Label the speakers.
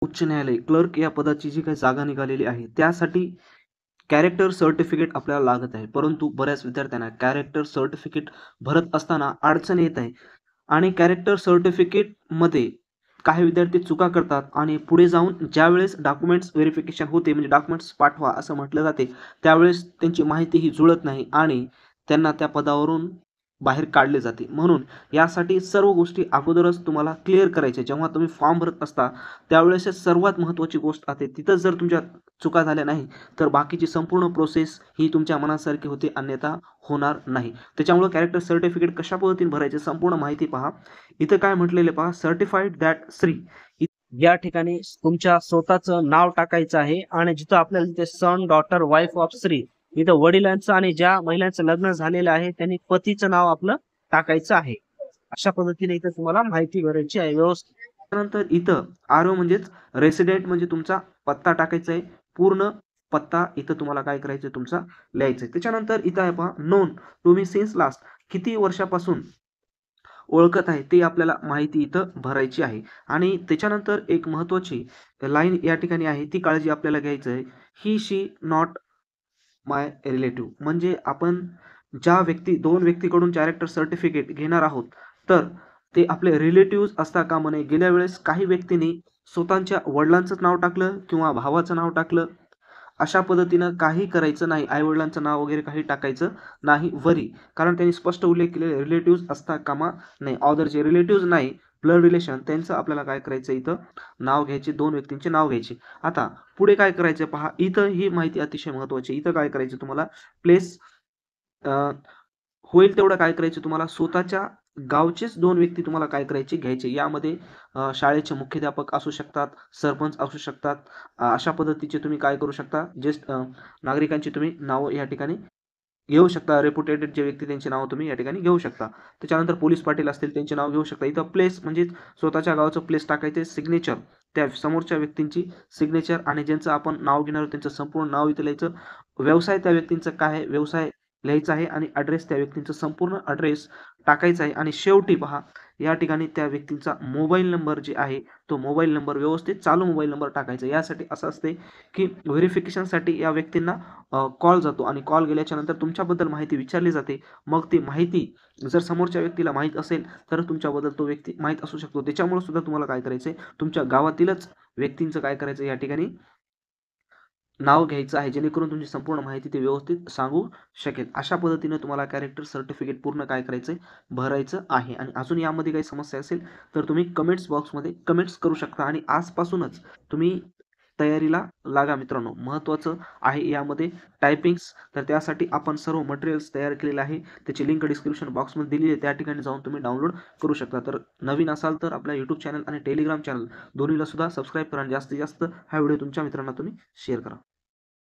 Speaker 1: उच्च न्यायालय क्लर्क या पदाची जी काही जागा निघालेली आहे त्यासाठी कॅरेक्टर सर्टिफिकेट आपल्याला लागत आहे. परंतु बऱ्याच विद्यार्थ्यांना कॅरेक्टर सर्टिफिकेट भरत असताना अडचण येत आहे आणि कॅरेक्टर सर्टिफिकेटमध्ये काही विद्यार्थी चुका करतात आणि पुढे जाऊन ज्यावेळेस डॉक्युमेंट्स व्हेरिफिकेशन होते म्हणजे डॉक्युमेंट्स पाठवा असं म्हटलं जाते, त्यावेळेस त्यांची माहिती ही जुळत नाही आणि त्यांना त्या पदावरून बाहेर काढले जाते. म्हणून यासाठी सर्व गोष्टी अगोदरच तुम्हाला क्लिअर करायच्या. जेव्हा तुम्ही फॉर्म भरत असता त्यावेळेसच सर्वात महत्त्वाची गोष्ट असते. तिथंच जर तुमच्या चुका झाल्या नाही, तर बाकीची संपूर्ण प्रोसेस ही तुमच्या मनासारखी होते, अन्यथा होणार नाही. त्याच्यामुळं कॅरेक्टर सर्टिफिकेट कशा पद्धतीने भरायचे संपूर्ण माहिती पहा. इथं काय म्हटलेलं पहा, सर्टिफाईड दॅट श्री. या ठिकाणी तुमच्या स्वतःचं नाव टाकायचं आहे आणि जिथं आपल्याला तिथे सन, डॉटर, वाईफ ऑफ श्री, इथं वडिलांचं आणि ज्या महिलांचं लग्न झालेलं आहे त्यांनी पतीचं नाव आपलं टाकायचं आहे. अशा पद्धतीने इथं तुम्हाला माहिती भरायची आहे व्यवस्थित. त्यानंतर इथं आरो म्हणजेच रेसिडेंट म्हणजे तुमचा पत्ता टाकायचा आहे. पूर्ण पत्ता इथं तुम्हाला काय करायचं तुमचा लिहायचं आहे. त्याच्यानंतर इथं आहे पहा, नोन तुम्ही सिन्स लास्ट किती वर्षापासून ओळखत आहे ते आपल्याला माहिती इथं भरायची आहे. आणि त्याच्यानंतर एक महत्त्वाची लाईन या ठिकाणी आहे, ती काळजी आपल्याला घ्यायचं आहे. ही शी नॉट माय रिलेटिव्ह. म्हणजे आपण ज्या व्यक्ती 2 व्यक्तीकडून कॅरेक्टर सर्टिफिकेट घेणार आहोत, तर ते आपले रिलेटिव्हज असता कामा नये. गेल्या वेळेस काही व्यक्तींनी स्वतःच्या वडिलांचं नाव टाकलं किंवा भावाचं नाव टाकलं. अशा पद्धतीनं काही करायचं नाही. आई-वडिलांचं नाव वगैरे काही टाकायचं नाही वरी. कारण त्यांनी स्पष्ट उल्लेख केलेले रिलेटिव्हज असता कामा नये. ऑदर जे रिलेटिव्हज नाही, ब्लड रिलेशन त्यांचं आपल्याला काय करायचं इथं नाव घ्यायचे, 2 व्यक्तींचे नाव घ्यायचे. आता पुढे काय करायचं पहा, इथं ही माहिती अतिशय महत्त्वाची आहे. इथं काय करायचं तुम्हाला प्लेस होईल तेवढं काय करायचं तुम्हाला स्वतःच्या गावचेच 2 व्यक्ती तुम्हाला काय करायचे घ्यायचे. यामध्ये शाळेचे मुख्याध्यापक असू शकतात, सरपंच असू शकतात. अशा पद्धतीचे तुम्ही काय करू शकता, ज्येष्ठ नागरिकांची तुम्ही नावं या ठिकाणी घेऊ शकता. रेप्युटेड जे व्यक्ती त्यांची नावं तुम्ही या ठिकाणी घेऊ शकता. त्याच्यानंतर पोलीस पाटील असतील त्यांचे नाव घेऊ शकता. इथं प्लेस म्हणजे स्वतःच्या गावाचं प्लेस टाकायचे. सिग्नेचर त्या समोरच्या व्यक्तींची सिग्नेचर आणि ज्यांचं आपण नाव घेणार आहोत त्यांचं संपूर्ण नाव इथं लिहायचं. व्यवसाय त्या व्यक्तींचा काय आहे, व्यवसाय लिहायचा आहे आणि ॲड्रेस त्या व्यक्तींचा संपूर्ण ॲड्रेस टाकायचा आहे. आणि शेवटी पहा, या ठिकाणी त्या व्यक्तींचा मोबाईल नंबर जे आहे, तो मोबाईल नंबर व्यवस्थित चालू मोबाईल नंबर टाकायचा. यासाठी असं असते, की व्हेरिफिकेशनसाठी या व्यक्तींना कॉल जातो आणि कॉल गेल्याच्यानंतर तुमच्याबद्दल माहिती विचारली जाते. मग ती माहिती जर समोरच्या व्यक्तीला माहीत असेल, तर तुमच्याबद्दल तो व्यक्ती माहीत असू शकतो. त्याच्यामुळे सुद्धा तुम्हाला काय करायचं आहे, तुमच्या गावातीलच व्यक्तींचं काय करायचं या ठिकाणी नाव घ्यायचं आहे, जेणेकरून तुमची संपूर्ण माहिती ते व्यवस्थित सांगू शकेल. अशा पद्धतीने तुम्हाला कॅरेक्टर सर्टिफिकेट पूर्ण काय करायचं आहे, भरायचं आहे. आणि अजून यामध्ये काही समस्या असेल, तर तुम्ही कमेंट्स बॉक्समध्ये कमेंट्स करू शकता आणि आजपासूनच तुम्ही तयारीला लागा मित्रांनो. महत्त्वाचं आहे यामध्ये टायपिंग्स. तर त्यासाठी आपण सर्व मटेरियल्स तयार केलेलं आहे. त्याची लिंक डिस्क्रिप्शन बॉक्समध्ये दिली आहे. त्या ठिकाणी जाऊन तुम्ही डाउनलोड करू शकता. तर नवीन असाल तर आपल्या यूट्यूब चॅनल आणि टेलिग्राम चॅनल दोन्हीला सुद्धा सबस्क्राईब करा आणि जास्तीत जास्त हा व्हिडिओ तुमच्या मित्रांना तुम्ही शेअर करा.